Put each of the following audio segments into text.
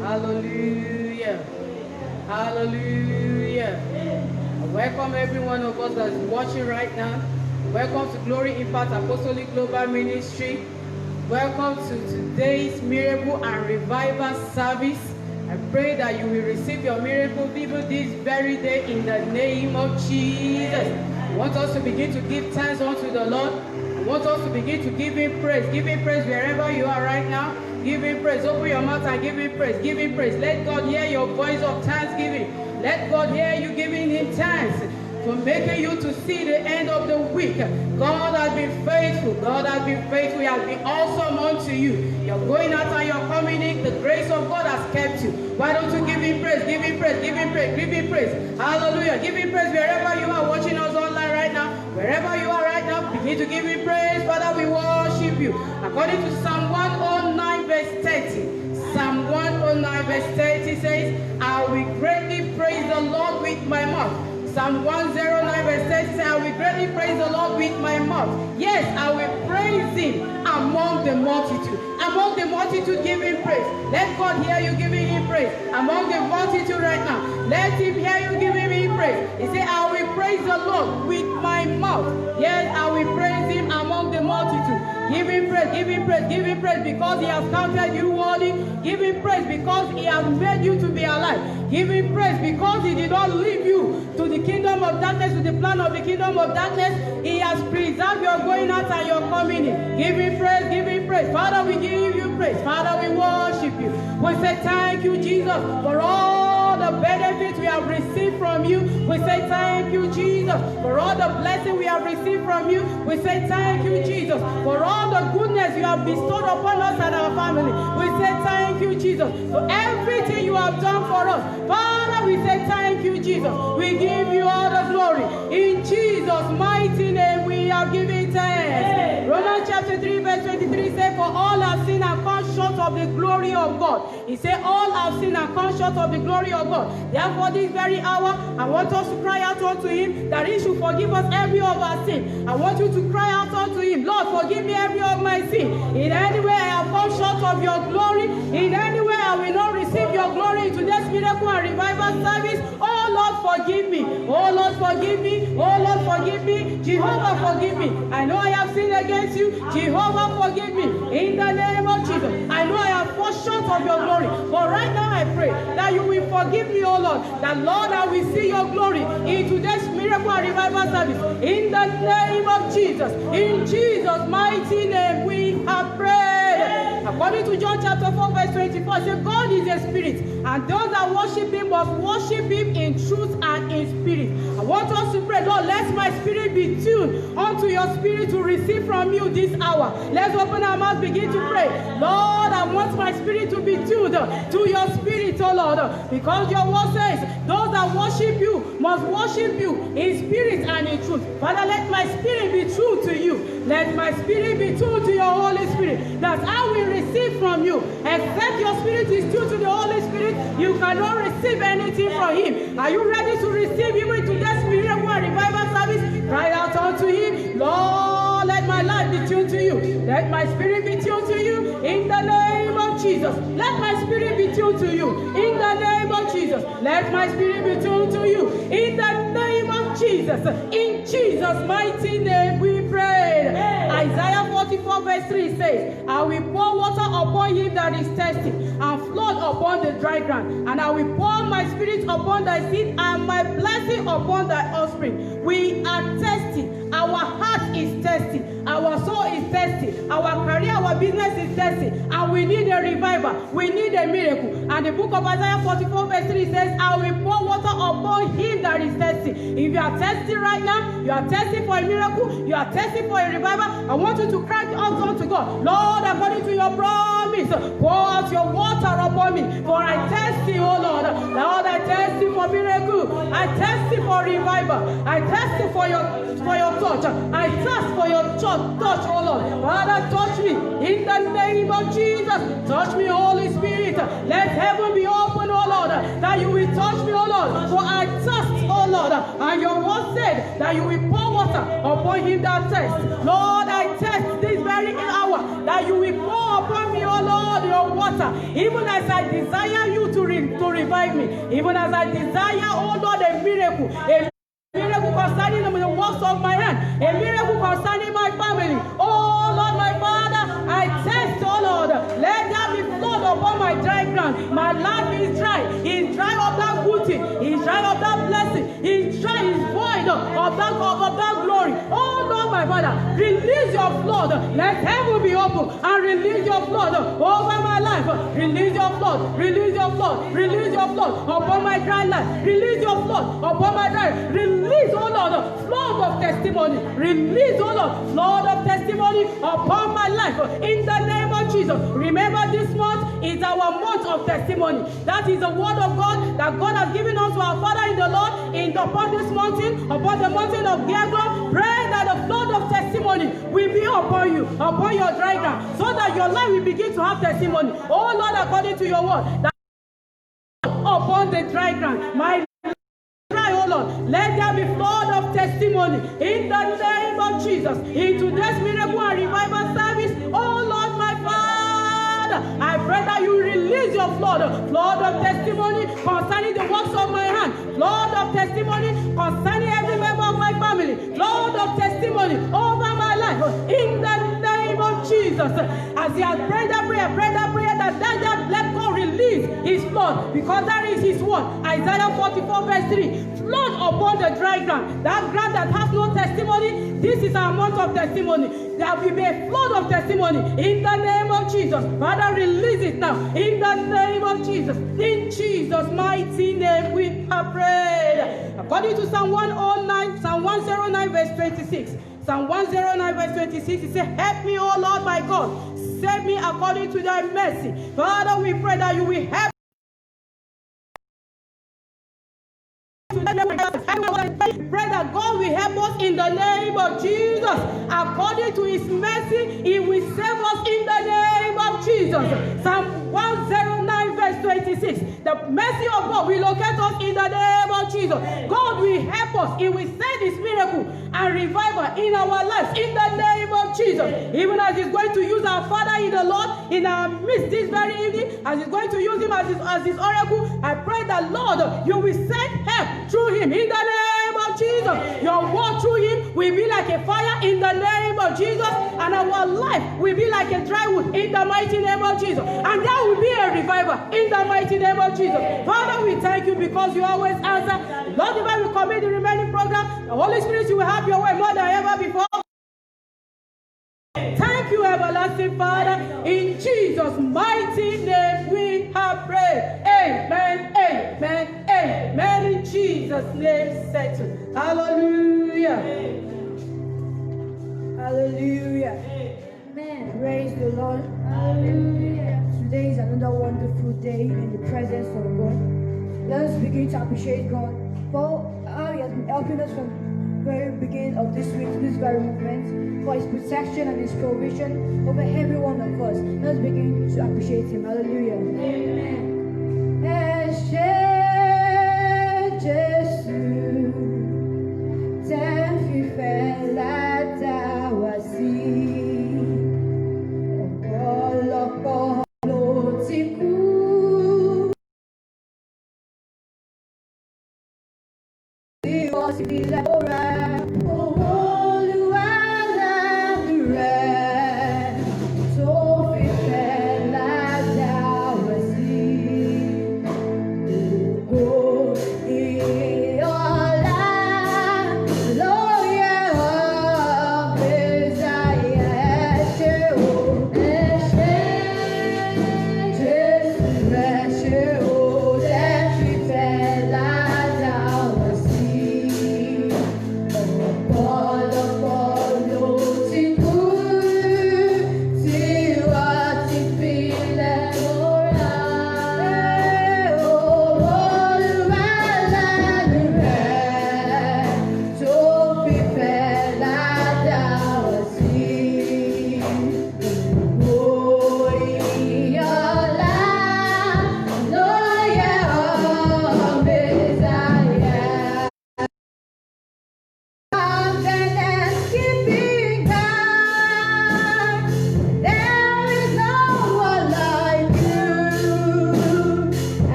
Hallelujah. Hallelujah. I welcome every one of us that's watching right now. Welcome to Glory Impact Apostolic Global Ministry. Welcome to today's miracle and revival service. I pray that you will receive your miracle even this very day in the name of Jesus. I want us to begin to give thanks unto the Lord. I want us to begin to give Him praise. Give Him praise wherever you are right now. Give Him praise. Open your mouth and give Him praise. Give Him praise. Let God hear your voice of thanksgiving. Let God hear you giving Him thanks for making you to see the end of the week. God has been faithful. God has been faithful. He has been awesome unto you. You're going out and you're coming in. The grace of God has kept you. Why don't you give Him praise? Give Him praise. Give Him praise. Give Him praise. Hallelujah. Give Him praise wherever you are watching us online right now. Wherever you are right now, begin to give Him praise. Father, we worship you. According to Psalm 109 verse 30. Psalm 109 verse 30 says, I will greatly praise the Lord with my mouth. Psalm 109 verse 30 says, I will greatly praise the Lord with my mouth. Yes, I will praise Him among the multitude. Among the multitude, give Him praise. Let God hear you giving Him praise. Among the multitude right now, let Him hear you giving Him praise. He said, I will praise the Lord with my mouth. Yes, I will praise Him among the multitude. Give Him praise, give Him praise, give Him praise because He has counted you worthy. Give Him praise because He has made you to be alive. Give Him praise because He did not leave you to the kingdom of darkness, to the plan of the kingdom of darkness. He has preserved your going out and your coming in. Give Him praise, give Him praise. Father, we give you praise. Father, we worship you. We say thank you, Jesus, for all the benefits we have received from you. We say thank you, Jesus, for all the blessings we have received from you. We say thank you, Jesus, for all the goodness you have bestowed upon us and our family. We say thank you, Jesus, for everything you have done for us. Father, we say thank you, Jesus. We give you all the glory. In Jesus' mighty name we are giving thanks. Romans chapter 3 verse 23 says, for all have sinned and come short of the glory of God. He said, all have sinned and come short of the glory of God. Therefore, this very hour, I want us to cry out unto Him that He should forgive us every of our sin. I want you to cry out unto Him, Lord, forgive me every of my sin. In any way I have come short of your glory, in any way I will not receive your glory in today's miracle and revival service. Oh Lord, forgive me. Oh Lord, forgive me. Oh Lord, forgive me. Jehovah, forgive me. I know I have sinned against you. Jehovah, forgive me. In the name of Jesus. I know I have fallen short of your glory. But right now I pray that you will forgive me, oh Lord. That Lord, I will see your glory in today's miracle and revival service. In the name of Jesus. In Jesus' mighty name we have prayed. According to John chapter 4 verse 24, it says, God is a spirit, and those that worship Him must worship Him in truth and in spirit. I want us to pray, Lord, let my spirit be tuned unto your spirit to receive from you this hour. Let's open our mouths, begin to pray. Lord, I want my spirit to be tuned to your spirit, oh Lord, because your word says, those that worship you must worship you in spirit and in truth. Father, let my spirit be true to you. Let my spirit be true to your Holy Spirit, that I will receive from you. Except your spirit is true to the Holy Spirit, you cannot receive anything from Him. Are you ready to receive Him into this miracle and revival service? Cry out unto Him, Lord, let my life be tuned to you. Let my spirit be tuned to you in the name of Jesus. Let my spirit be tuned to you in the name of Jesus. Let my spirit be tuned to you in the name of Jesus. In Jesus' mighty name we pray. Isaiah 44 verse 3 says, I will pour water upon him that is thirsty, and flood upon the dry ground. And I will pour my spirit upon thy seed, and my blessing upon thy offspring. We are thirsty. Our heart is thirsty. Our soul is thirsty. Our career, our business is thirsty. And we need a revival. We need a miracle. And the book of Isaiah 44 verse 3 says, I will pour water upon him that is thirsty. If you are thirsty right now, you are thirsty for a miracle, you are thirsty for a revival, I want you to cry out unto God. Lord, according to your promise, pour out your water upon me. For I thirsty, oh Lord. Lord, I thirsty for miracle. I thirsty for revival. I thirsty for your touch. I thirst for your touch, oh Lord. Father, touch me in the name of Jesus. Touch me, Holy Spirit. Let heaven be open, oh Lord, that you will touch me, oh Lord. For I thirst, oh Lord. And your word said that you will pour water upon him that thirsts. Lord, I thirst this very hour, that you will pour upon me, O Lord, your water, even as I desire you to revive me, even as I desire, O Lord, a miracle concerning the works of my hand, a miracle concerning my family. Oh Lord, my Father, I test, oh Lord, let there be flood upon my dry ground. My life is dry. It's dry of that beauty. It's dry of that blessing. It's dry, it's void of that glory. Oh Lord, my Father, release your flood. Let heaven be open and release your flood over my life. Release your flood. Release your flood. Release your flood upon my dry life. Release your flood upon my dry. Release, oh Lord, flood of testimony. Release, oh Lord, flood of testimony upon my life. In the name of Jesus. Remember, this month is our month of testimony. That is the word of God that God has given us to our Father in the Lord. Upon this mountain, upon the mountain of Giagon, pray that the flood of testimony will be upon you, upon your dry ground, so that your life will begin to have testimony. Oh Lord, according to your word, that upon the dry ground, my cry, oh Lord, let there be flood of testimony in the name of Jesus. In today's miracle and revival service, oh Lord, my Father, I pray that you release your flood of testimony concerning the works of my hand, flood of testimony concerning every member of my family, flood of testimony over my life, in the name of Jesus. As he has prayed that prayer, that let God release his flood, because that is his word. Isaiah 44 verse 3, flood upon the dry ground, that ground that has no testimony. This is our month of testimony. There will be a flood of testimony in the name of Jesus. Father, release it now in the name of Jesus. In Jesus' mighty name we have prayed. According to Psalm 109, Psalm 109 verse 26. Psalm 109 verse 26, it says, help me, O Lord my God, save me according to thy mercy. Father, we pray that you will help. Pray that God will help us in the name of Jesus. According to his mercy, he will save us in the name of Jesus. Psalm 109 verse 26. The mercy of God will locate us in the name of Jesus. God will help us. He will send his miracle and revival in our lives in the name of Jesus. Even as he's going to use our Father in the Lord in our midst this very evening, as he's going to use him as his oracle, I pray that, Lord, you will send help through him in the name of Jesus. Your word through him will be like a fire in the name of Jesus, and our life will be like a dry wood in the mighty name of Jesus. And there will be a revival in the mighty name of Jesus. Father, we thank you because you always answer. Lord, if I will commit the remaining program, the Holy Spirit, you will have your way more than ever before. Thank you, everlasting Father. In Jesus' mighty name we have prayed. Amen, amen, amen. In Jesus' name settled. Hallelujah. Hallelujah. Amen. Praise the Lord. Hallelujah. Today is another wonderful day in the presence of God. Let us begin to appreciate God for how he has been helping us from the very beginning of this week to this very moment, for his protection and his provision over every one of us. Let us begin to appreciate him. Hallelujah. Amen.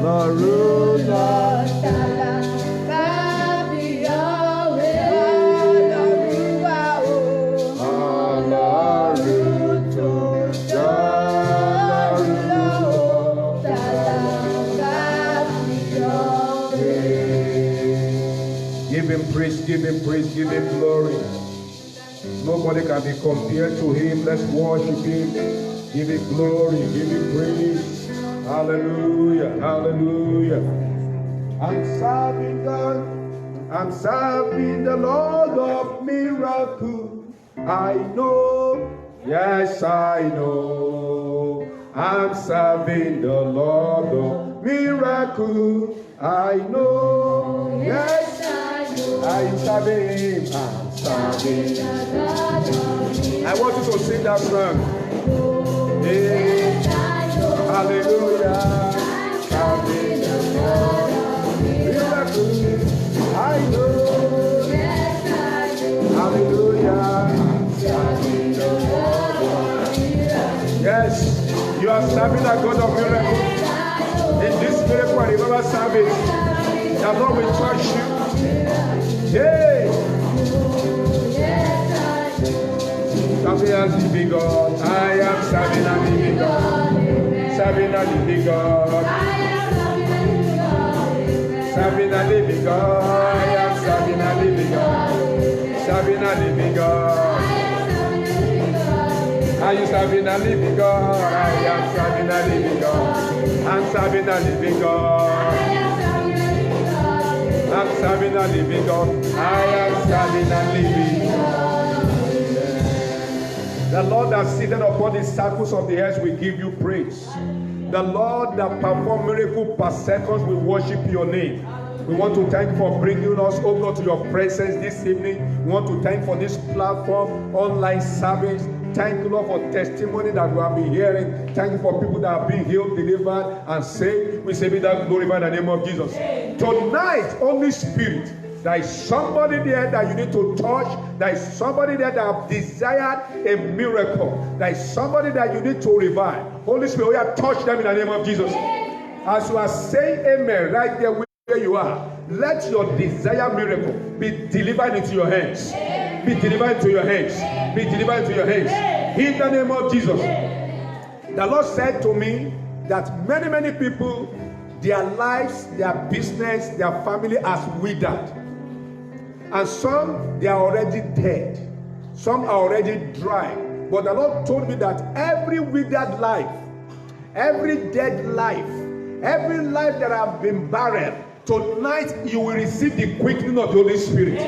Ọlọ́run náà. Give him praise, give him glory. Nobody can be compared to him. Let's worship him. Give him glory, give him praise. Hallelujah, hallelujah. I'm serving the Lord of miracles. I know, yes I know. I'm serving the Lord of miracles. I know, yes I'm serving him. I'm serving. I want you to sing that song. Yeah. Hallelujah. Serving the Lord of miracles. I know. Hallelujah. Serving the Lord of miracles. Yes, you are serving a God of miracles. In this miracle, I remember service. The Lord will touch you. Hey! Serving a living God. I am serving a living God. Serving a living God. Serving a living God. I am serving a living God. Serving a living God. Are you serving a living God? I am serving a living God. I'm serving a living God. I'm serving a living God. I am serving a living God. The Lord that seated upon the circles of the earth will give you praise. The Lord that performed miracles per second will worship your name. We want to thank you for bringing us over to your presence this evening. We want to thank you for this platform, online service. Thank you, Lord, for testimony that we have been hearing. Thank you for people that have been healed, delivered, and saved. We say, be that glorified in the name of Jesus. Tonight, Holy Spirit, there is somebody there that you need to touch. There is somebody there that have desired a miracle. There is somebody that you need to revive. Holy Spirit, we have touched them in the name of Jesus. As you are saying amen right there where you are, let your desired miracle be delivered into your hands. Be delivered into your hands. Be delivered into your hands. In the name of Jesus. The Lord said to me that many people, their lives, their business, their family has withered. And some, they are already dead. Some are already dry. But the Lord told me that every withered life, every dead life, every life that have been barren, tonight you will receive the quickening of the Holy Spirit.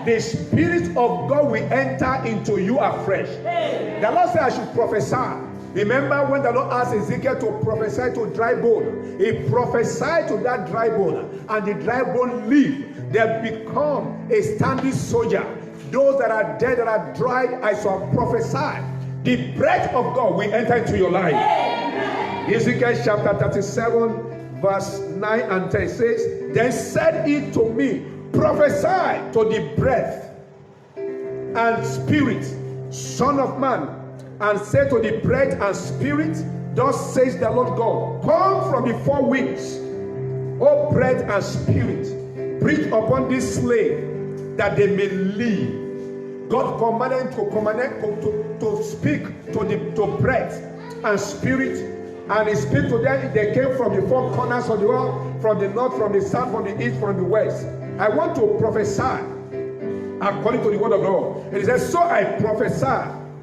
The Spirit of God will enter into you afresh. The Lord said I should prophesy. Remember when the Lord asked Ezekiel to prophesy to dry bone, he prophesied to that dry bone, and the dry bone lived. They become a standing soldier. Those that are dead, that are dried, I shall prophesy. The breath of God will enter into your life. Ezekiel chapter 37, verse 9 and 10 says, then said he to me, prophesy to the breath and spirit, Son of man, and say to the breath and spirit, thus says the Lord God, come from the four winds, O breath and spirit, breathe upon this slave that they may live. God commanded to speak to breath and spirit, and he speak to them. They came from the four corners of the world, from the north, from the south, from the east, from the west. I want to prophesy according to the word of God. And he says, so I prophesy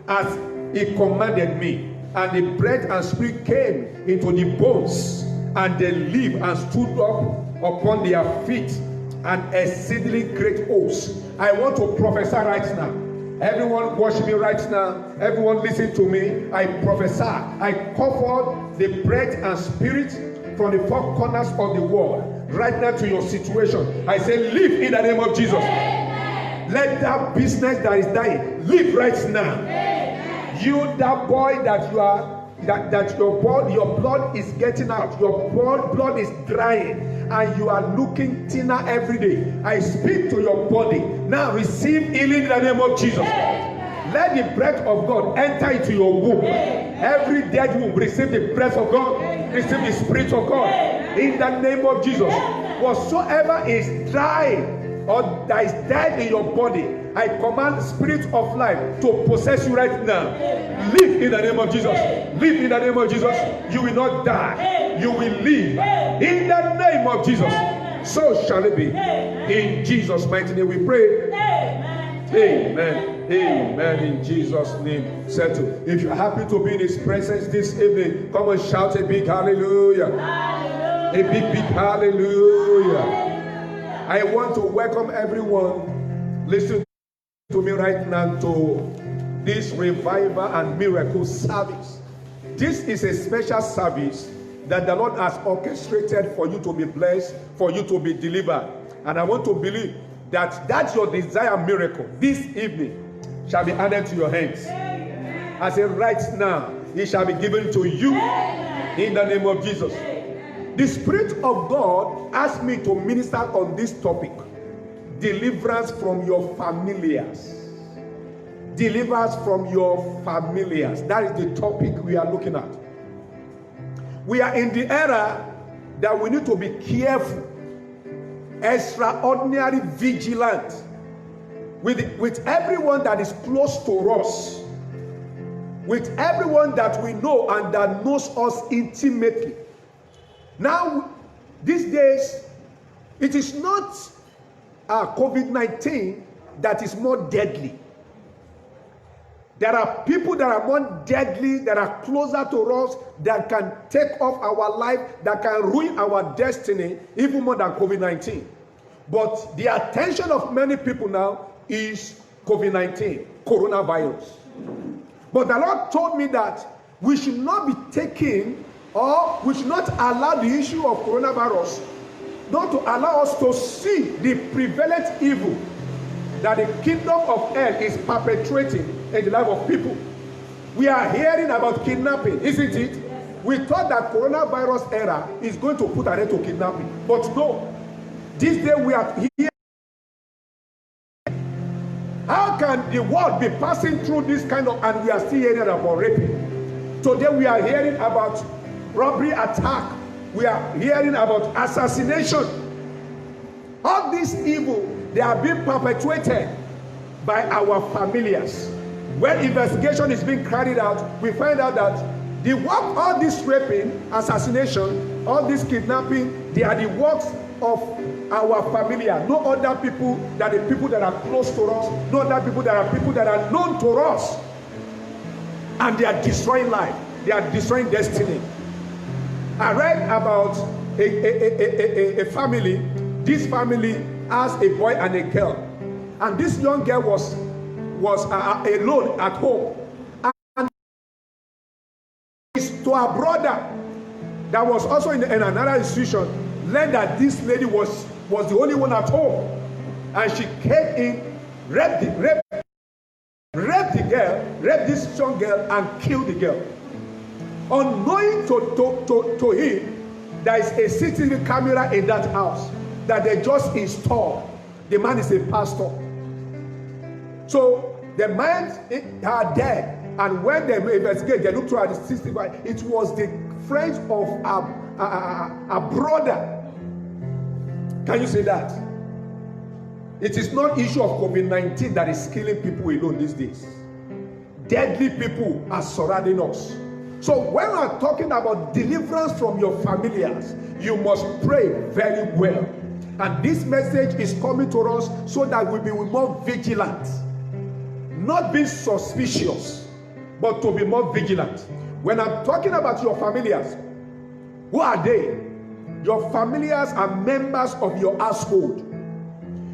as he commanded me, and the breath and spirit came into the bones, and they lived and stood up upon their feet, an exceedingly great host. I want to prophesy right now. Everyone worship me right now. Everyone listen to me. I prophesy. I cover the breath and spirit from the four corners of the world right now to your situation. I say, live in the name of Jesus. Amen. Let that business that is dying live right now. Amen. You, that boy that you are, that your blood is getting out, your blood is drying, and you are looking thinner every day. I speak to your body now. Receive healing in the name of Jesus. Amen. Let the breath of God enter into your womb. Amen. Every dead womb, receive the breath of God. Amen. Receive the spirit of God. Amen. In the name of Jesus. Whatsoever is dry or that is dead in your body, I command spirit of life to possess you right now. Live in the name of Jesus. Live in the name of Jesus. You will not die. You will live in the name of Jesus. So shall it be. In Jesus' mighty name we pray. Amen. Amen. In Jesus' name. Settle. If you're happy to be in His presence this evening, come and shout a big hallelujah. A big hallelujah. I want to welcome everyone listening to me right now to this revival and miracle service. This is a special service that the Lord has orchestrated for you to be blessed, for you to be delivered. And I want to believe that that's your desired miracle this evening shall be added to your hands. I say right now, it shall be given to you in the name of Jesus. The Spirit of God asked me to minister on this topic: deliverance from your familiars. Deliverance from your familiars. That is the topic we are looking at. We are in the era that we need to be careful, extraordinary vigilant with everyone that is close to us, with everyone that we know and that knows us intimately. Now, these days, it is not COVID-19 that is more deadly. There are people that are more deadly, that are closer to us, that can take off our life, that can ruin our destiny, even more than COVID-19. But the attention of many people now is COVID-19, coronavirus. But the Lord told me that we should not be taking, or we should not allow the issue of coronavirus not to allow us to see the prevalent evil that the kingdom of hell is perpetrating in the life of people. We are hearing about kidnapping, isn't it? We thought that coronavirus era is going to put an end to kidnapping, but no. This day we are here. How can the world be passing through this kind of, and we are still hearing about raping? Today we are hearing about robbery attack. We are hearing about assassination. All this evil, they are being perpetuated by our familiars. When investigation is being carried out, we find out that the work, all this raping, assassination, all this kidnapping, they are the works of our familiar. No other people than the people that are close to us, no other people that are known to us. And they are destroying life. They are destroying destiny. I read about a family. This family has a boy and a girl. And this young girl was alone at home. And to her brother that was also in another institution, learned that this lady was the only one at home. And she came in, raped this young girl, and killed the girl. Unknowing to him, there is a CCTV camera in that house that they just installed. The man is a pastor. So the man are dead, and when they investigate, they look through the CCTV. It was the friends of a brother. Can you say that? It is not issue of COVID-19 that is killing people alone these days. Deadly people are surrounding us. So when we're talking about deliverance from your familiars, you must pray very well. And this message is coming to us so that we'll be more vigilant. Not being suspicious, but to be more vigilant. When I'm talking about your familiars, who are they? Your familiars are members of your household.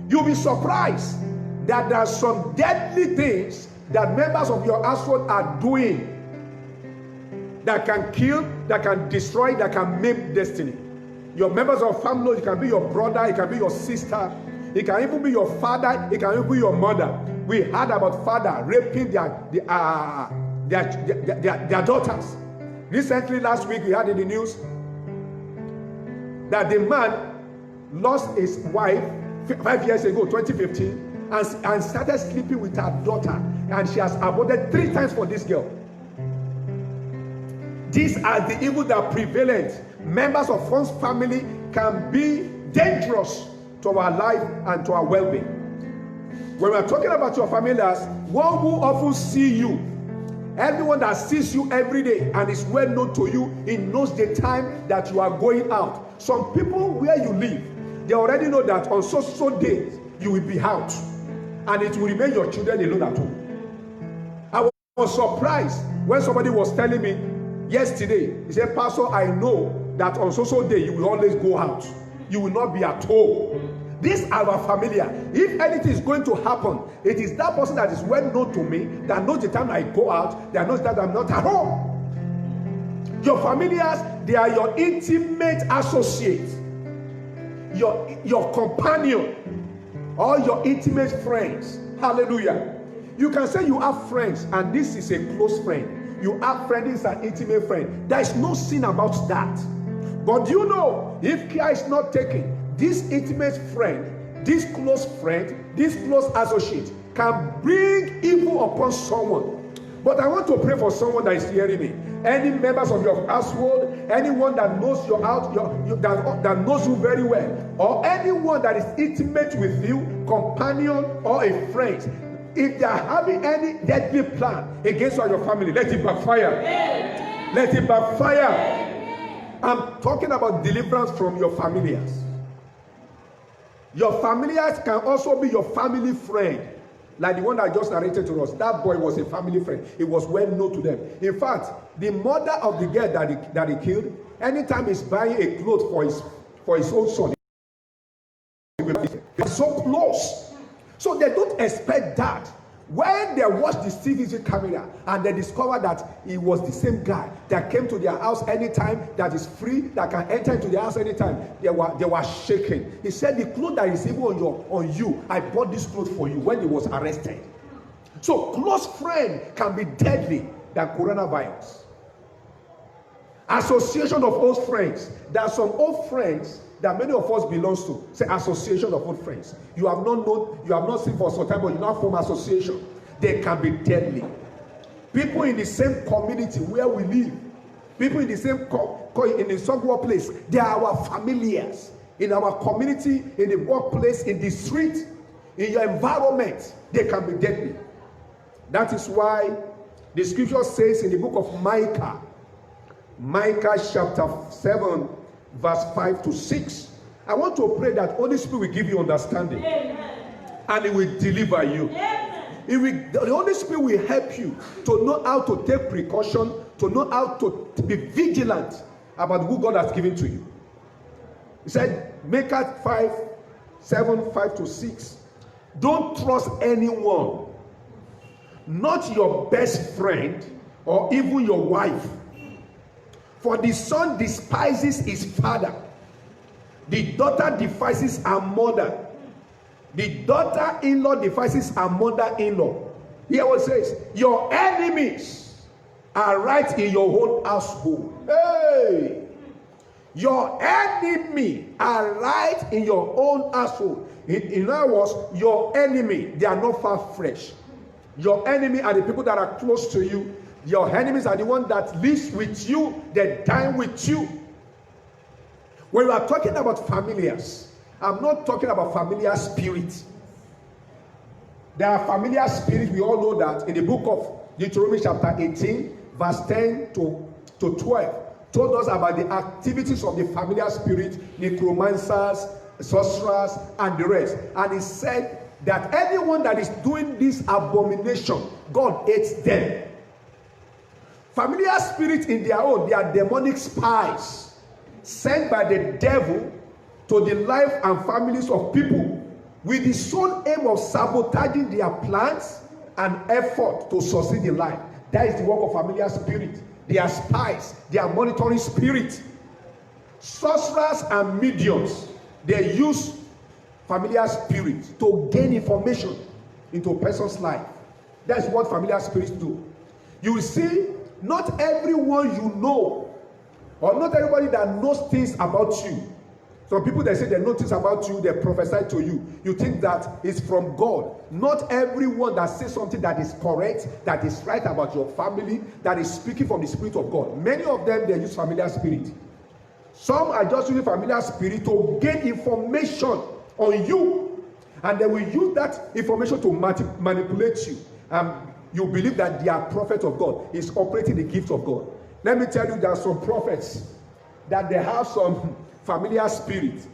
You'll be surprised that there are some deadly things that members of your household are doing that can kill, that can destroy, that can maim destiny. Your members of family, it can be your brother, it can be your sister, it can even be your father, it can even be your mother. We heard about father raping their daughters. Recently, last week, we had in the news that the man lost his wife 5 years ago, 2015, and started sleeping with her daughter, and she has aborted 3 times for this girl. These are the evil that are prevalent. members of one's family can be dangerous to our life and to our well-being. When we're talking about your familiars, one who often see you, everyone that sees you every day and is well known to you, he knows the time that you are going out. Some people where you live, they already know that on so days you will be out, and it will remain your children alone at home. I was surprised when somebody was telling me yesterday, he said, Pastor, I know that on so day you will always go out. You will not be at home. These are our familiar. If anything is going to happen, it is that person that is well known to me, that knows the time I go out, that knows that I'm not at home. Your familiars, they are your intimate associates, your companion, or your intimate friends. Hallelujah. You can say you have friends, and this is a close friend. You have friends, an intimate friend. There is no sin about that. But you know, if care is not taken, this intimate friend, this close associate can bring evil upon someone. But I want to pray for someone that is hearing me. Any members of your household, anyone that knows your house, that knows you very well, or anyone that is intimate with you, companion or a friend, if they are having any deadly plan against you and your family, let it backfire. Let it backfire. I'm talking about deliverance from your familiars. Your familiars can also be your family friend, like the one that I just narrated to us. That boy was a family friend. It was well known to them. In fact, the mother of the girl that he killed, anytime he's buying a clothes for his own son, they're so close. So they don't expect that. When they watched the CCTV camera and they discovered that it was the same guy that came to their house anytime, that is free, that can enter into their house anytime, they were shaking. He said, the clothes that is even on you, I bought this clothes for you when he was arrested. So close friend can be deadly than coronavirus. Association of old friends. There are some old friends that many of us belongs to. Say association of old friends. You have not known, you have not seen for some time, but you now form association. They can be deadly. People in the same community where we live, people in the same in the same workplace, they are our familiars. In our community, in the workplace, in the street, in your environment, they can be deadly. That is why the scripture says in the book of Micah chapter 7, verse 5 to 6. I want to pray that Holy Spirit will give you understanding. Amen. And it will deliver you. The Holy Spirit will help you to know how to take precaution, to know how to be vigilant about who God has given to you. He said, Micah 7, 5 to 6. Don't trust anyone, not your best friend or even your wife. For the son despises his father, the daughter despises her mother, the daughter-in-law despises her mother-in-law. Here what it says, your enemies are right in your own household. Hey! Your enemy are right in your own household. In other words, your enemy, they are not far fresh. Your enemy are the people that are close to you. Your enemies are the one that lives with you, they dine with you. When we are talking about familiars, I'm not talking about familiar spirits. There are familiar spirits, we all know that, in the book of Deuteronomy chapter 18, verse 10 to 12, told us about the activities of the familiar spirit, necromancers, sorcerers, and the rest. And he said that anyone that is doing this abomination, God hates them. Familiar spirits in their own, they are demonic spies sent by the devil to the life and families of people with the sole aim of sabotaging their plans and effort to succeed in life. That is the work of familiar spirit. They are spies, they are monitoring spirits. Sorcerers and mediums, they use familiar spirits to gain information into a person's life. That's what familiar spirits do. You will see, not everyone you know, or not everybody that knows things about you. Some people, they say they know things about you, they prophesy to you. You think that it's from God. Not everyone that says something that is correct, that is right about your family, that is speaking from the Spirit of God. Many of them, they use familiar spirit. Some are just using familiar spirit to gain information on you, and they will use that information to manipulate you. You believe that they are prophet of God, is operating the gift of God. Let me tell you, there are some prophets that they have some familiar spirit.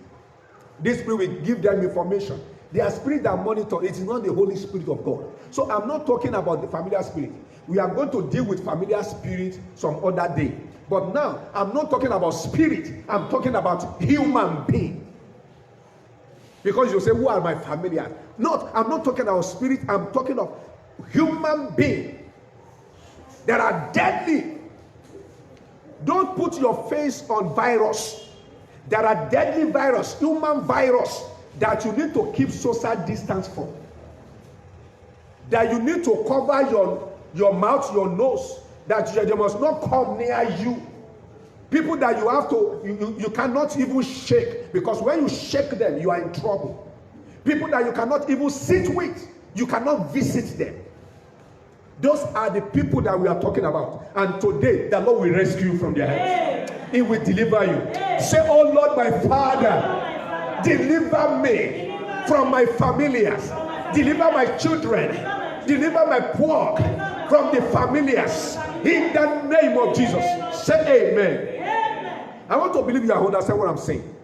This spirit will give them information. Their spirit that monitor, it is not the Holy Spirit of God. So I'm not talking about the familiar spirit. We are going to deal with familiar spirit some other day. But now, I'm not talking about spirit. I'm talking about human being. Because you say, who are my familiars? No, I'm not talking about spirit. I'm talking of human being. That are deadly. Don't put your face on virus. There are deadly virus, human virus, that you need to keep social distance from. That you need to cover your mouth, your nose, that they must not come near you. People that you have to, you cannot even shake, because when you shake them, you are in trouble. People that you cannot even sit with, you cannot visit them. Those are the people that we are talking about. And today, the Lord will rescue you from their hands. He will deliver you. Say, oh Lord, my Father, deliver me from my familiars. Deliver my children. Deliver my poor from the familiars. In the name of Jesus. Say amen. I want to believe you understand what I'm saying.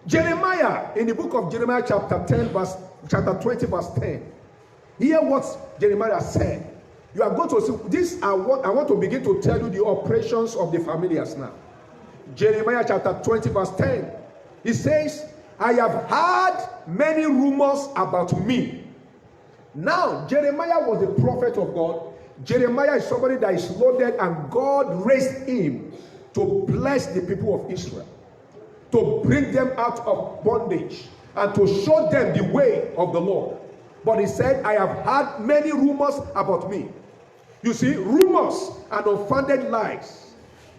Jeremiah, in the book of Jeremiah chapter 20 verse 10. Hear what Jeremiah said. You are going to see this. I want to begin to tell you the operations of the familiars now. Jeremiah chapter 20 verse 10. He says, I have heard many rumors about me. Now, Jeremiah was a prophet of God. Jeremiah is somebody that is loaded, and God raised him to bless the people of Israel, to bring them out of bondage, and to show them the way of the Lord. But he said, I have heard many rumors about me. You see, rumors and unfounded lies,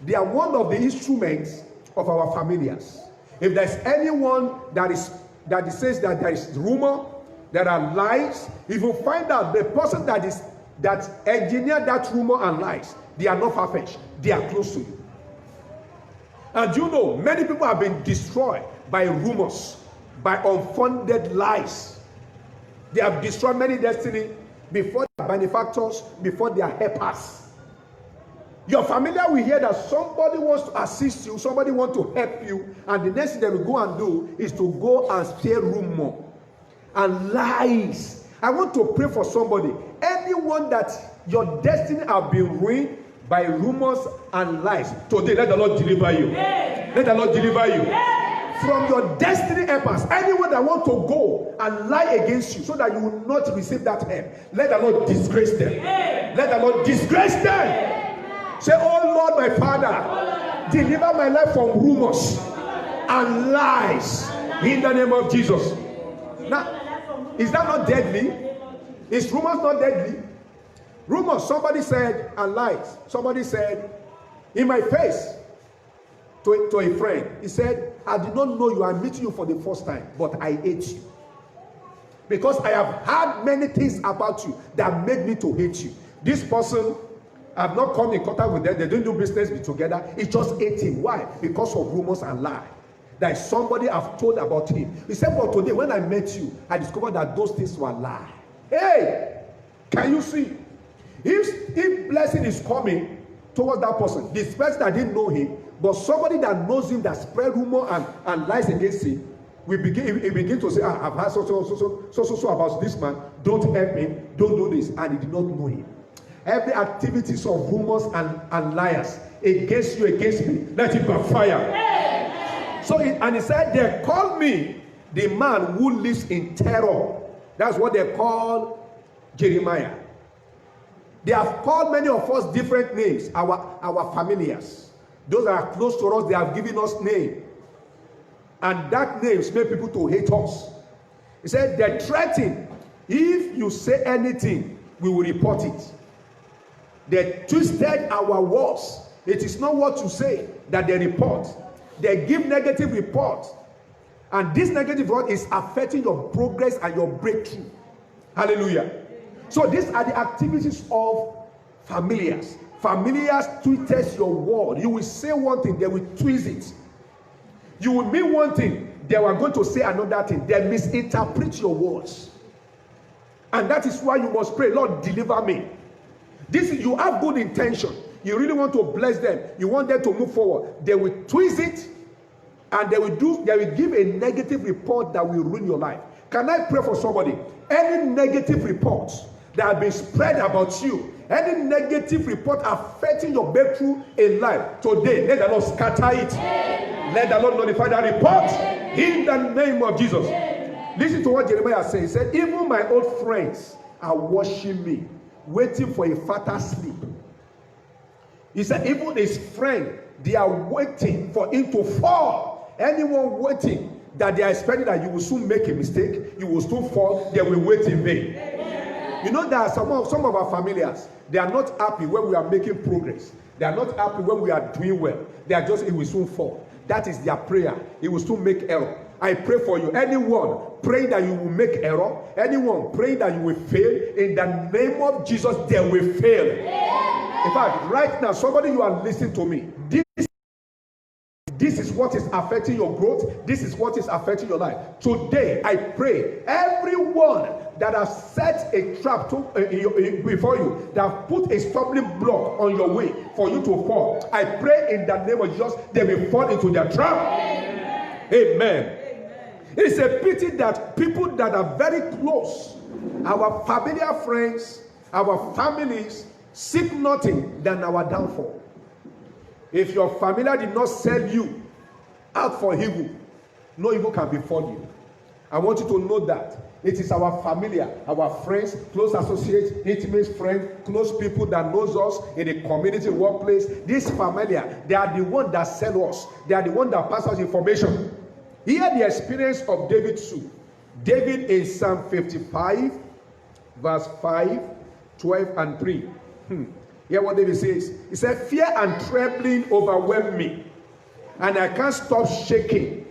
they are one of the instruments of our familiars. If there's anyone that says that there is rumor, there are lies, if you find out the person that engineered that rumor and lies, they are not far-fetched, they are close to you. And you know, many people have been destroyed by rumors, by unfounded lies. They have destroyed many destiny before their benefactors, before their helpers. Your familiar will hear that somebody wants to assist you, somebody wants to help you, and the next thing they will go and do is to go and spread rumor and lies. I want to pray for somebody. Anyone that your destiny have been ruined by rumors and lies, today let the Lord deliver you. Let the Lord deliver you from your destiny helpers. Anyone that want to go and lie against you so that you will not receive that help, let the Lord disgrace them. Let the Lord disgrace them. Say, oh Lord, my Father, deliver my life from rumors and lies in the name of Jesus. Now, is that not deadly? Is rumors not deadly? Rumors, somebody said, and lies. Somebody said in my face to a friend, he said, I did not know you. I'm meeting you for the first time, but I hate you. Because I have heard many things about you that made me to hate you. This person, I've not come in contact with them. They don't do business together. It just ate him. Why? Because of rumors and lies. That somebody have told about him. He said, but today when I met you, I discovered that those things were lies. Hey, can you see? If blessing is coming towards that person, this person that didn't know him, but somebody that knows him, that spread rumor and lies against him, he begin to say, I've heard so about this man. Don't help him. Don't do this. And he did not know him. Every activities of rumors and liars against you, against me, let it backfire. So, he said, they call me the man who lives in terror. That's what they call Jeremiah. They have called many of us different names, our familiars. Those that are close to us, they have given us names. And that names make people to hate us. He said, they threaten, if you say anything, we will report it. They twisted our words. It is not what you say that they report. They give negative reports. And this negative report is affecting your progress and your breakthrough. Hallelujah. So these are the activities of familiars. Familiars twisted your word. You will say one thing, they will twist it. You will mean one thing, they are going to say another thing. They misinterpret your words. And that is why you must pray, Lord, deliver me. You have good intention. You really want to bless them. You want them to move forward. They will twist it, and they will give a negative report that will ruin your life. Can I pray for somebody? Any negative reports that have been spread about you, any negative report affecting your breakthrough in life, today, let the Lord scatter it. Amen. Let the Lord nullify that report. Amen. In the name of Jesus. Amen. Listen to what Jeremiah said. He said, even my old friends are watching me, waiting for a fatal sleep. He said, even his friend, they are waiting for him to fall. Anyone waiting that they are expecting that you will soon make a mistake, you will soon fall, they will wait in vain. Amen. You know, there are some of our familiars, they are not happy when we are making progress. They are not happy when we are doing well. They are just, it will soon fall. That is their prayer. It will soon make error. I pray for you. Anyone praying that you will make error, anyone praying that you will fail, in the name of Jesus, they will fail. Amen. In fact, right now, somebody, you are listening to me. This is what is affecting your growth. This is what is affecting your life. Today, I pray, everyone that has set a trap before you, that have put a stumbling block on your way for you to fall, I pray in the name of Jesus, they will fall into their trap. Amen. Amen. It's a pity that people that are very close, our familiar friends, our families, seek nothing than our downfall. If your familiar did not sell you out for evil, no evil can befall you. I want you to know that it is our familiar, our friends, close associates, intimate friends, close people that knows us in the community, workplace. This familiar, they are the one that sell us. They are the one that pass us information. Hear the experience of David too. David in Psalm 55, verse 5, 12, and 3. Hear what David says. He said, fear and trembling overwhelm me, and I can't stop shaking.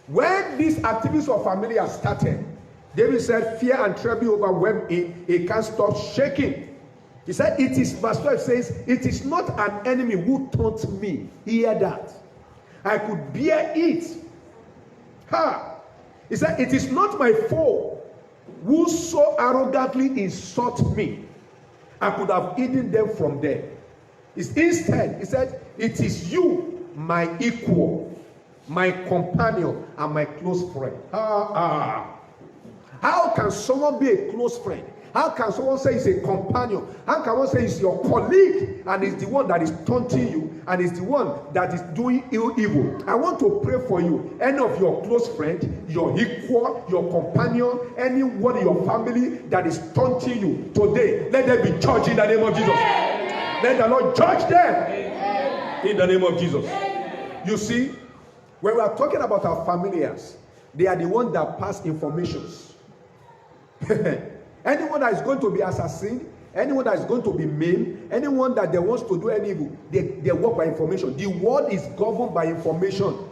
When these activities of family are started, David said, fear and trembling overwhelm him, he can't stop shaking. He said, it is, verse 12 says, it is not an enemy who taunts me. Hear that. I could bear it. He said, it is not my foe who so arrogantly insult me. I could have hidden them from them. Instead, he said, it is you, my equal, my companion, and my close friend. How can someone be a close friend? How can someone say he's a companion? How can one say he's your colleague and he's the one that is taunting you and is the one that is doing evil? I want to pray for you. Any of your close friend, your equal, your companion, anyone in your family that is taunting you today, let them be judged in the name of Jesus. Let the Lord judge them in the name of Jesus. You see, when we are talking about our familiars, they are the ones that pass informations. Anyone that is going to be assassinated, anyone that is going to be maimed, anyone that they wants to do any evil, they work by information. The world is governed by information.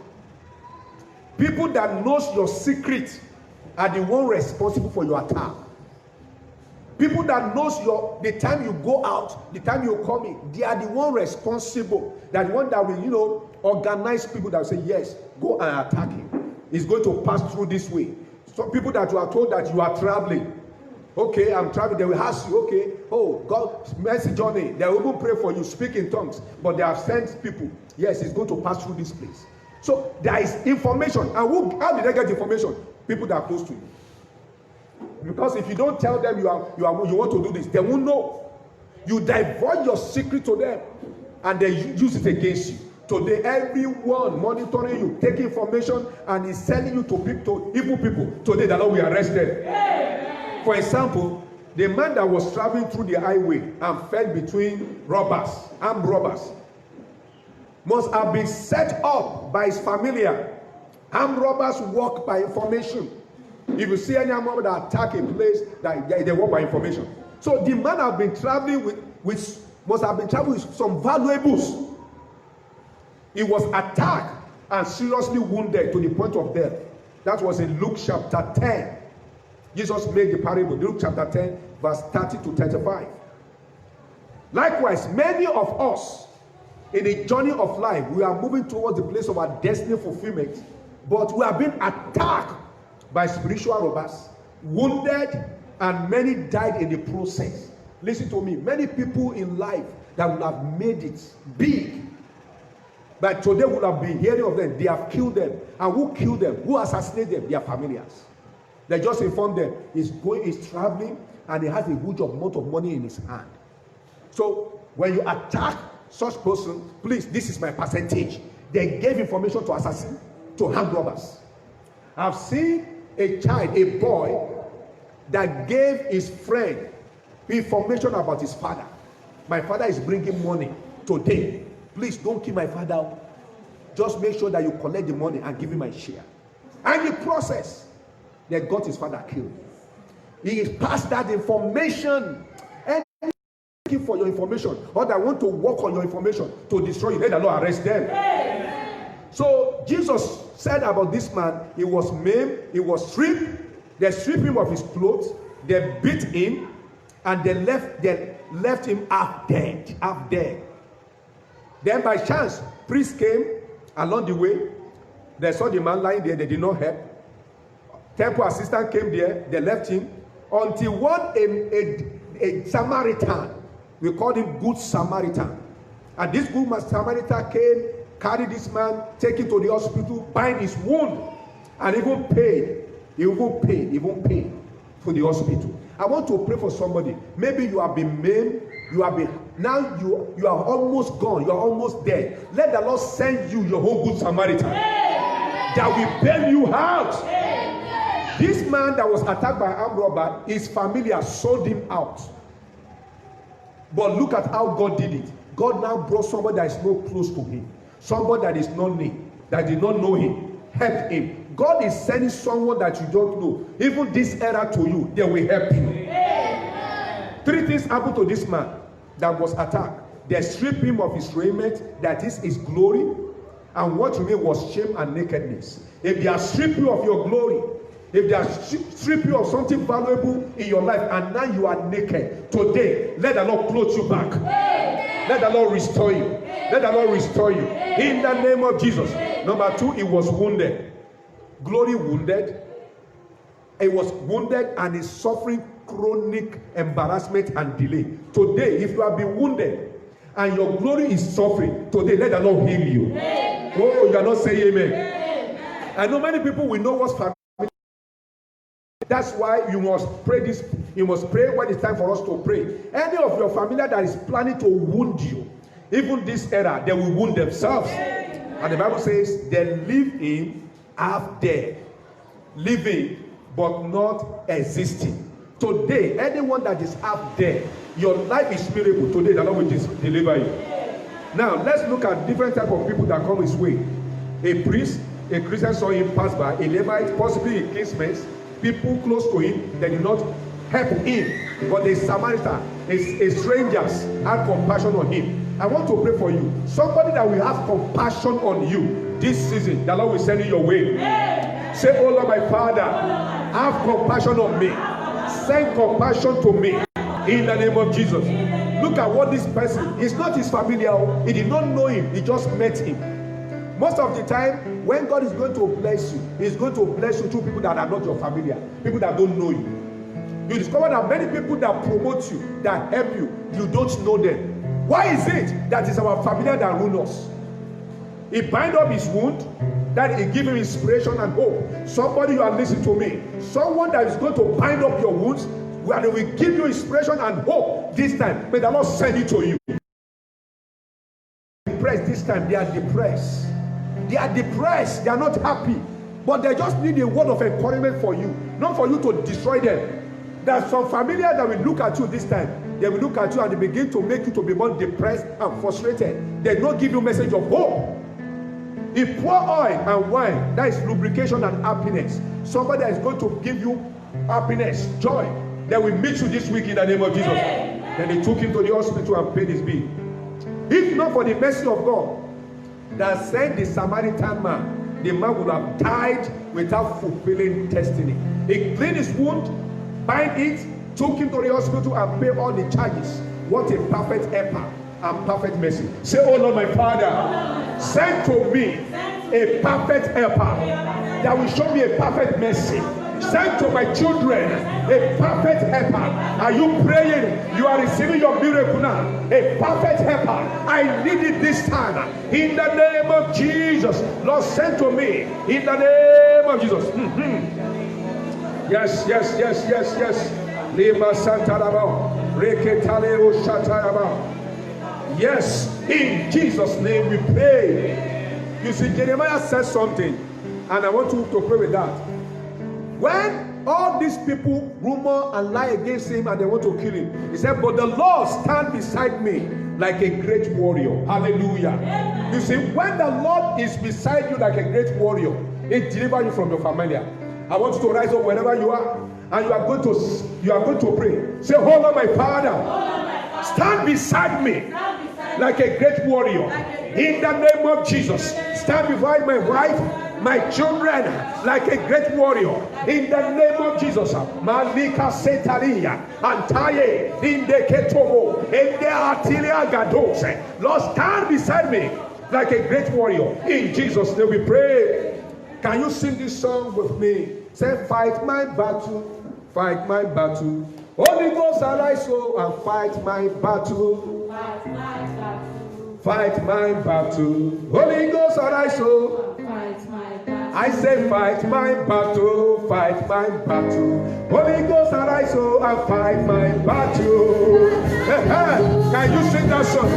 People that knows your secret are the one responsible for your attack. People that knows the time you go out, the time you come in, they are the one responsible. They are the one that will, organize people that will say, yes, go and attack him. He's going to pass through this way. Some people that you are told that you are traveling. Okay, I'm traveling. They will ask you, okay, oh, God, mercy journey. They will even pray for you, speak in tongues. But they have sent people. Yes, he's going to pass through this place. So there is information. And how did they get information? People that are close to you. Because if you don't tell them you want to do this, they won't know. You divulge your secret to them, and they use it against you. Today, everyone monitoring you, taking information, and is selling you to evil people. Today, the Lord will arrest them. For example, the man that was traveling through the highway and fell between robbers, armed robbers, must have been set up by his familiar. Armed robbers work by information. If you see any armed robber that attack a place, they work by information. So the man have been traveling must have been traveling with some valuables. He was attacked and seriously wounded to the point of death. That was in Luke chapter 10. Jesus made the parable, Luke chapter 10, verse 30 to 35. Likewise, many of us in the journey of life, we are moving towards the place of our destiny fulfillment, but we have been attacked by spiritual robbers, wounded, and many died in the process. Listen to me. Many people in life that would have made it big, but today would have been hearing of them. They have killed them. And who killed them? Who assassinated them? Their familiars. They just informed them he's traveling, and he has a huge amount of money in his hand. So when you attack such person, please, this is my percentage. They gave information to assassins, to armed robbers. I've seen a child, a boy, that gave his friend information about his father. My father is bringing money today. Please don't kill my father. Just make sure that you collect the money and give him my share. And in the process, they got his father killed. He passed that information. And looking for your information, or that want to work on your information to destroy you, let the Lord arrest them. Amen. So Jesus said about this man, he was maimed, he was stripped. They stripped him of his clothes, they beat him, and they left him half dead. Then by chance, priests came along the way. They saw the man lying there, they did not help. Temple assistant came there, they left him until one a Samaritan, we called him Good Samaritan. And this Good Samaritan came, carried this man, take him to the hospital, bind his wound, and even paid for the hospital. I want to pray for somebody. Maybe you have been maimed, you are almost gone, you are almost dead. Let the Lord send you your own Good Samaritan. Amen. That will bail you out. Amen. This man that was attacked by an armed robber, his family has sold him out. But look at how God did it. God now brought somebody that is not close to him, somebody that is not near, that did not know him, help him. God is sending someone that you don't know. Even this era to you, they will help you. Amen. 3 things happened to this man that was attacked. They stripped him of his raiment, that is his glory, and what remained was shame and nakedness. If they are stripped you of your glory, if they are stripped you of something valuable in your life, and now you are naked, today, let the Lord clothe you back. Amen. Let the Lord restore you. Amen. Let the Lord restore you. Amen. In the name of Jesus. Amen. Number 2, he was wounded. Glory wounded. He was wounded and is suffering chronic embarrassment and delay. Today, if you have been wounded and your glory is suffering, today let the Lord heal you. Amen. Oh, you are not saying amen. Amen. I know many people will know what's family. That's why you must pray this. You must pray when it's time for us to pray. Any of your family that is planning to wound you, even this era, they will wound themselves. Amen. And the Bible says they live in half dead, living but not existing. Today, anyone that is half dead, your life is miracle. Today, the Lord will deliver you. Now, let's look at different type of people that come his way. A priest, a Christian saw him pass by, a Levite, possibly a kinsman, people close to him, they did not help him. But the Samaritan, a strangers, had compassion on him. I want to pray for you. Somebody that will have compassion on you this season, the Lord will send you your way. Amen. Say, oh Lord, my Father, have compassion on me. Send compassion to me in the name of Jesus. Look at what this person is, not his familiar. He did not know him, he just met him. Most of the time, when God is going to bless you, he's going to bless you through people that are not your familiar, people that don't know you. You discover that many people that promote you, that help you, you don't know them. Why is it that it's our familiar that ruin us? He bind up his wound, that he give him inspiration and hope. Somebody, you are listening to me. Someone that is going to bind up your wounds, where they will give you inspiration and hope this time. May the Lord send it to you. Depressed this time, they are depressed. They are depressed, they are not happy. But they just need a word of encouragement for you, not for you to destroy them. There are some familiar that will look at you this time. They will look at you and they begin to make you to be more depressed and frustrated. They don't give you a message of hope. If pour oil and wine, that is lubrication and happiness. Somebody that is going to give you happiness, joy, they will meet you this week in the name of Jesus. Then they took him to the hospital and paid his bill. If not for the mercy of God that sent the Samaritan man, the man would have died without fulfilling destiny. He cleaned his wound, bind it, took him to the hospital and paid all the charges. What a perfect helper. and perfect mercy. Say, oh Lord, my Father, send to me a perfect helper that will show me a perfect mercy. Send to my children a perfect helper. Are you praying? You are receiving your miracle now. A perfect helper. I need it this time. In the name of Jesus. Lord, send to me. In the name of Jesus. Yes, yes, yes, yes, yes. Lima Santa Lama. Reketaleo Shataraba. Yes, in Jesus' name we pray. You see, Jeremiah says something, and I want you to pray with that. When all these people rumor and lie against him and they want to kill him, he said, but the Lord stand beside me like a great warrior. Hallelujah. Amen. You see, when the Lord is beside you like a great warrior, it delivers you from your familiar. I want you to rise up wherever you are, and you are going to pray. Say, hold on, my Father, stand beside me like a great warrior. In the name of Jesus, stand beside my wife, my children, like a great warrior. In the name of Jesus, Malika Setaria, Antaye, Inde Ketomo, Ende Atilia Gadose. Lord, stand beside me like a great warrior. In Jesus' name we pray. Can you sing this song with me? Say, fight my battle, fight my battle. Holy Ghost, arise so and fight my battle. Fight my battle. Fight my battle. Holy Ghost, arise so. Fight my battle. I say, fight my battle, fight my battle. Holy Ghost, arise so and fight my battle. Can you sing that song?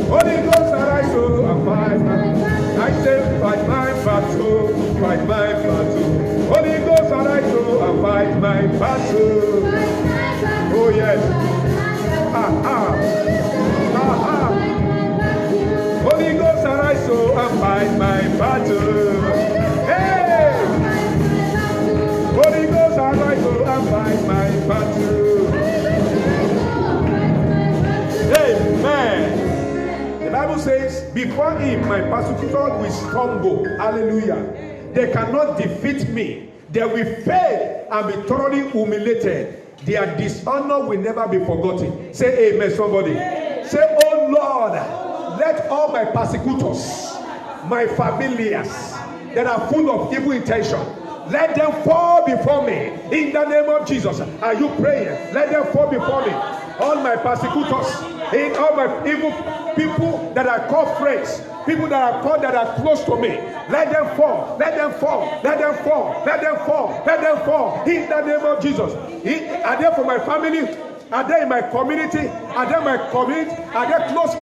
Holy Ghost, arise so and fight my battle. I say, fight my battle, fight my battle. Holy Ghost, arise so and fight my battle. Oh yes. Holy Ghost, arise so and fight my battle. Hey! Holy Ghost, arise so and fight my battle. Amen. The Bible says, before him my persecutor will stumble. Hallelujah. They cannot defeat me. They will fail and be thoroughly humiliated. Their dishonor will never be forgotten. Say amen, somebody. Say, oh Lord, let all my persecutors, my familiars that are full of evil intention, let them fall before me in the name of Jesus. Are you praying? Let them fall before me. All my persecutors, in all my evil people that are called friends, people that are called that are close to me, let them fall, let them fall, let them fall, let them fall, let them fall in the name of Jesus. Are they for my family? Are they in my community? Are they my community? Are they close?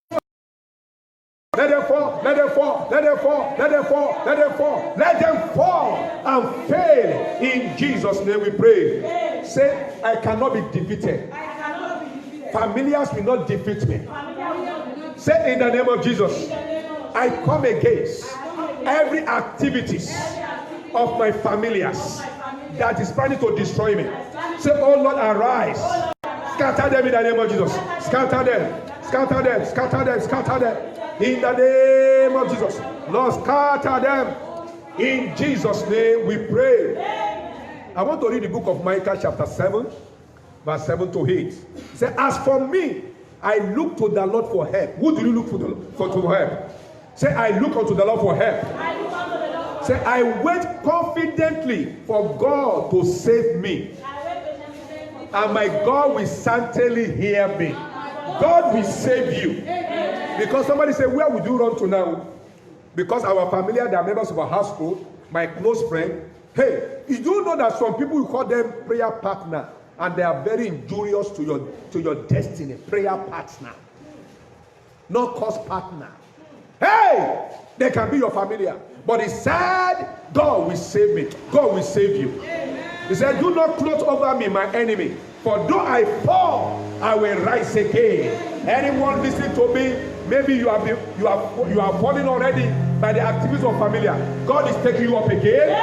Let them fall, let them fall, let them fall, let them fall, let them fall, let them fall and fail. In Jesus' name we pray. Say, I cannot be defeated. Familiars will not defeat me. Say, in the name of Jesus, I come against every activities of my familiars that is planning to destroy me. Say, oh Lord, arise. Scatter them in the name of Jesus. Scatter them. Scatter them. Scatter them. Scatter them. In the name of Jesus. Lord, scatter them. In Jesus' name we pray. I want to read the book of Micah chapter 7, verse 7 to 8. It says, as for me, I look to the Lord for help. Who do you look for help? Say, I look unto the Lord for help. Say, I wait confidently for God to save me. And my God will certainly hear me. God will save you. Because somebody say, where would you run to now? Because our familiar, they are members of our household, my close friend. Hey, you do know that some people, you call them prayer partner, and they are very injurious to your destiny. Prayer partner. Not cause partner. Hey, they can be your familiar. But he said, God will save me. God will save you. He said, do not clothe over me, my enemy. For though I fall, I will rise again. Anyone listening to me, maybe you are falling already by the activities of familiar. God is taking you up again.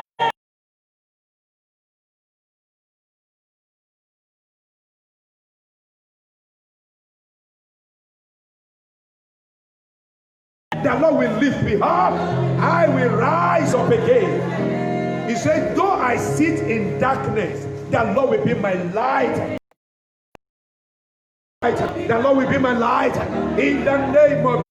The Lord will lift me up. I will rise up again. He said, though I sit in darkness, the Lord will be my light. The The Lord will be my light. In the name of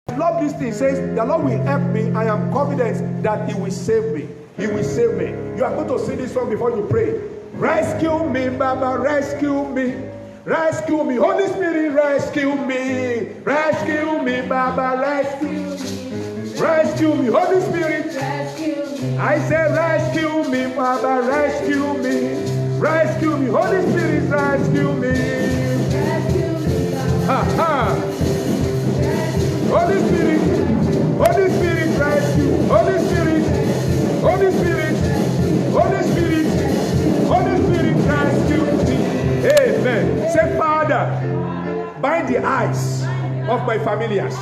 I love this thing. It says, the Lord will help me. I am confident that He will save me. He will save me. You are going to sing this song before you pray. Rescue me, Baba, rescue me. Rescue me. Holy Spirit, rescue me. Rescue me, Baba, rescue me. Rescue me. Holy Spirit, rescue me. I say, rescue me, Baba, rescue me. Rescue me. Holy Spirit, rescue me. Rescue me, Baba. Holy Spirit, Holy Spirit, rescue. Holy Spirit, Holy Spirit, Holy Spirit, Holy Spirit, rescue me. Amen. Say, Father, bind the eyes of my familiars.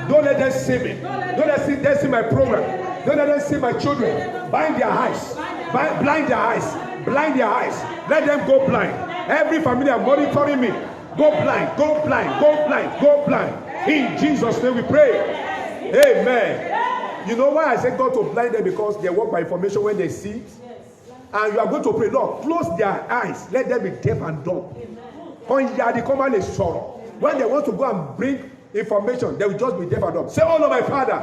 Don't let them see me. Don't let them see my program. Don't let them see my children. Bind their eyes. Blind their eyes. Blind their eyes. Let them go blind. Every familiar monitoring me. Go blind. Go blind. Go blind. Go blind. In Jesus' name we pray. Amen. You know why I say God to blind them? Because they work by information when they see it. And you are going to pray, Lord, close their eyes. Let them be deaf and dumb. When they want to go and bring information, they will just be deaf and dumb. Say, oh Lord, my Father,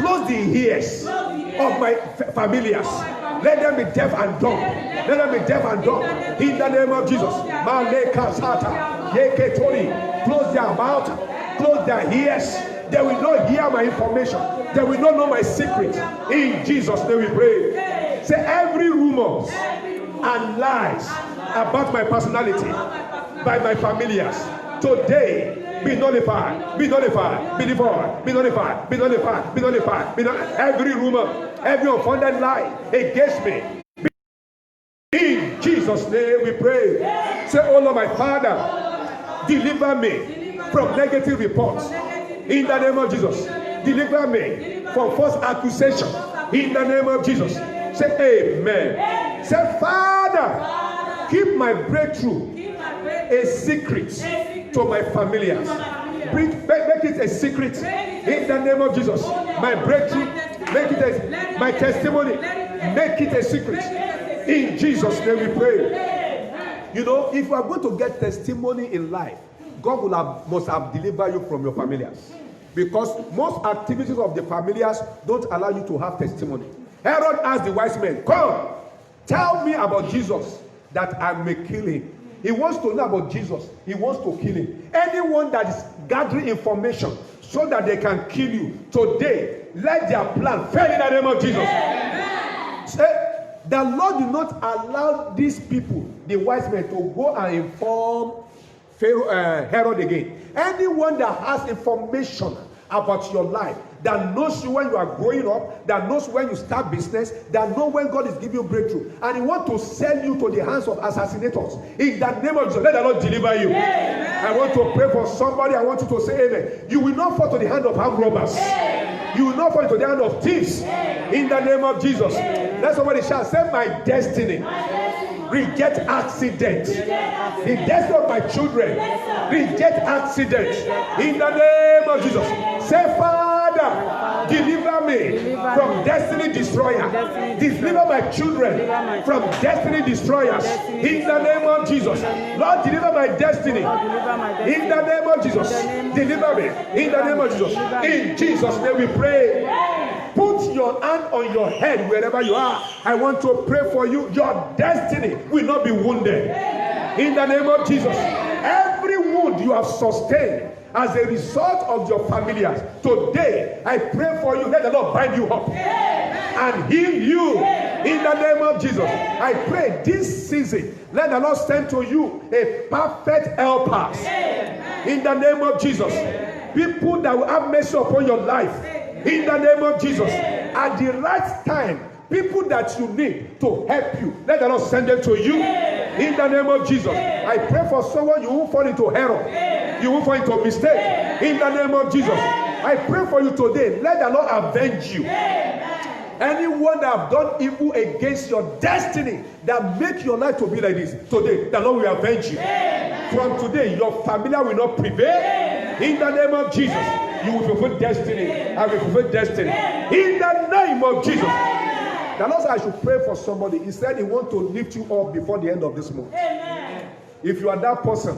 close the ears of my familiars. Let them be deaf and dumb. Let them be deaf and dumb. In the name of Jesus. Close their mouth. Close their ears. They will not hear my information. They will not know my secret. In Jesus' name we pray. Say, every rumors and lies about my personality by my familiars today be nullified, be nullified, be devoured, be nullified, be nullified, be nullified, be nullified. Every rumor, every unfounded lie against me. In Jesus' name we pray. Say, oh Lord, my Father, deliver me from negative reports. In the name of Jesus. Deliver me from false accusation. In the name of Jesus. Say amen. Say, Father, keep my breakthrough a secret to my familiars. Make it a secret. In the name of Jesus. My breakthrough, make it my testimony. Make it a secret. In Jesus' name we pray. You know, if you are going to get testimony in life, God must have delivered you from your familiars. Because most activities of the familiars don't allow you to have testimony. Herod asked the wise men, come, tell me about Jesus that I may kill him. He wants to know about Jesus. He wants to kill him. Anyone that is gathering information so that they can kill you, today, let their plan fail in the name of Jesus. Say, the Lord did not allow these people, the wise men, to go and inform Herod again. Anyone that has information about your life, that knows you when you are growing up, that knows when you start business, that knows when God is giving you breakthrough, and he wants to sell you to the hands of assassinators, in the name of Jesus, let the Lord deliver you. Amen. I want to pray for somebody. I want you to say amen. You will not fall to the hand of armed robbers. Amen. You will not fall into the hand of thieves. Amen. In the name of Jesus. Amen. Let somebody shout, say, my destiny. Reject accident. The destiny of my children. Reject accident. In the name of Jesus. Say, Father, deliver me from destiny destroyer. Deliver my children from destiny destroyers. In the name of Jesus. Lord, deliver my destiny. In the name of Jesus. Deliver me. In the name of Jesus. In Jesus' name we pray. Put your hand on your head wherever you are. I want to pray for you. Your destiny will not be wounded. In the name of Jesus. Every wound you have sustained as a result of your familiars, today I pray for you. Let the Lord bind you up and heal you. In the name of Jesus. I pray this season, let the Lord send to you a perfect helper. In the name of Jesus. People that will have mercy upon your life. In the name of Jesus. At the right time, people that you need to help you, let the Lord send them to you. In the name of Jesus. I pray for someone, you won't fall into error. You won't fall into mistake. In the name of Jesus. I pray for you today. Let the Lord avenge you. Anyone that have done evil against your destiny, that make your life to be like this, today the Lord will avenge you. From today, your family will not prevail. In the name of Jesus. You will fulfill destiny. I will fulfill destiny. In the name of Jesus. The Lord said I should pray for somebody. He said he wants to lift you up before the end of this month. Amen. If you are that person,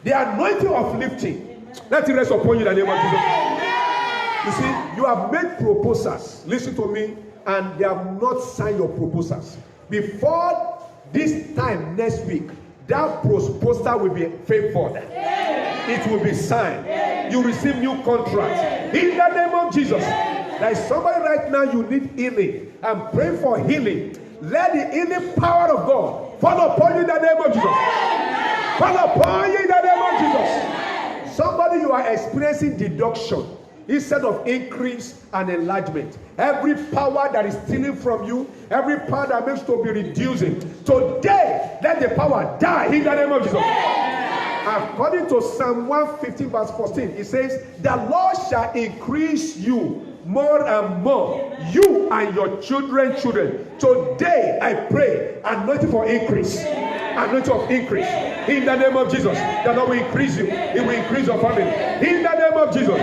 The anointing of lifting, let it rest upon you in the name of Jesus. You see, you have made proposals. Listen to me, and they have not signed your proposals. Before this time next week, that proposal will be favored. It will be signed. You receive new contracts in the name of Jesus. There is somebody right now, you need healing. I'm praying for healing. Let the healing power of God fall upon you in the name of Jesus. Fall upon you in the name of Jesus. Somebody, you are experiencing deduction instead of increase and enlargement. Every power that is stealing from you, every power that makes to be reducing, today let the power die in the name of Jesus. According to Psalm 115 verse 14, it says, the Lord shall increase you more and more, you and your children. Today I pray, anointing for increase, anointing of increase in the name of Jesus. The Lord will increase you, He will increase your family in the name of Jesus.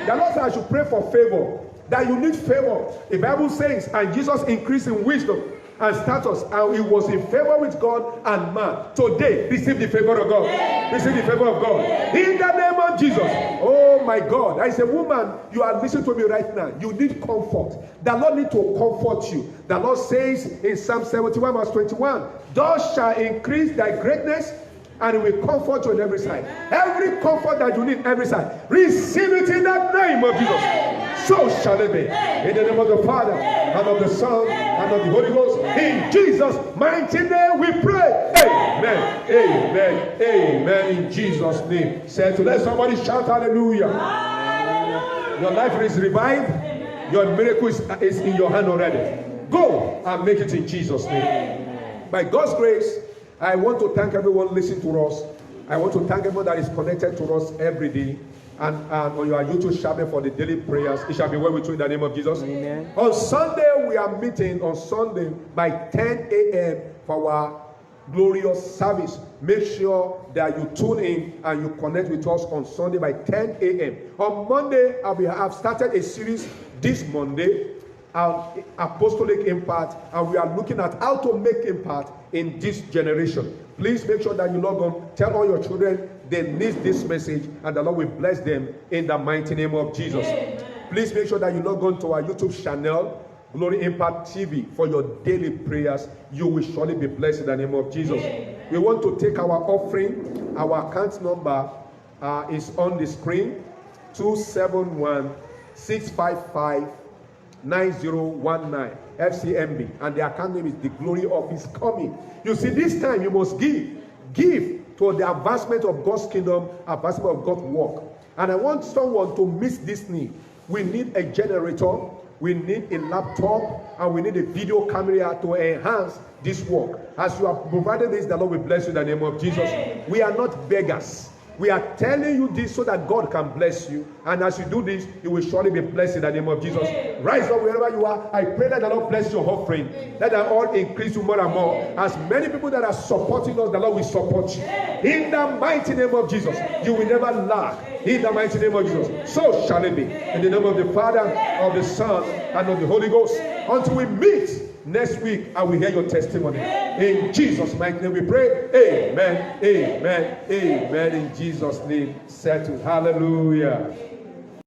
The Lord said I should pray for favor, that you need favor. The Bible says, and Jesus increased in wisdom and status, and he was in favor with God and man. Today, receive the favor of God. Receive the favor of God in the name of Jesus. Oh my God, as a woman, you are listening to me right now. You need comfort. The Lord need to comfort you. The Lord says in Psalm 71 verse 21, thou shalt increase thy greatness, and it will comfort you on every side. Every comfort that you need, every side, receive it in the name of Jesus. So shall it be. In the name of the Father, and of the Son, and of the Holy Ghost. In Jesus' mighty name we pray. Amen. Amen. Amen. In Jesus' name. Say to let somebody shout hallelujah. Your life is revived. Your miracle is in your hand already. Go and make it in Jesus' name. By God's grace, I want to thank everyone listening to us. I want to thank everyone that is connected to us every day. And on your YouTube channel for the daily prayers. It shall be well with you in the name of Jesus. Amen. On Sunday, we are meeting on Sunday by 10 a.m. for our glorious service. Make sure that you tune in and you connect with us on Sunday by 10 a.m. On Monday, I've started a series this Monday, Apostolic Impact, and we are looking at how to make impact in this generation. Please make sure that you log on. Tell all your children they need this message, and the Lord will bless them in the mighty name of Jesus. Amen. Please make sure that you log on to our YouTube channel, Glory Impact TV, for your daily prayers. You will surely be blessed in the name of Jesus. Amen. We want to take our offering. Our account number is on the screen, 271-655-9019, FCMB, and the account name is The Glory of His Coming. You see, this time you must give to the advancement of God's kingdom, advancement of God's work. And I want someone to miss this need. We need a generator, we need a laptop, and we need a video camera to enhance this work. As you have provided this, the Lord will bless you in the name of Jesus. We are not beggars. We are telling you this so that God can bless you. And as you do this, you will surely be blessed in the name of Jesus. Rise up wherever you are. I pray that the Lord bless your offering. Let the Lord increase you more and more. As many people that are supporting us, the Lord will support you. In the mighty name of Jesus, you will never lack. In the mighty name of Jesus. So shall it be. In the name of the Father, of the Son, and of the Holy Ghost. Until we meet next week, I will hear your testimony. In Jesus' mighty name we pray. Amen. Amen. Amen. In Jesus' name. Settled. Hallelujah.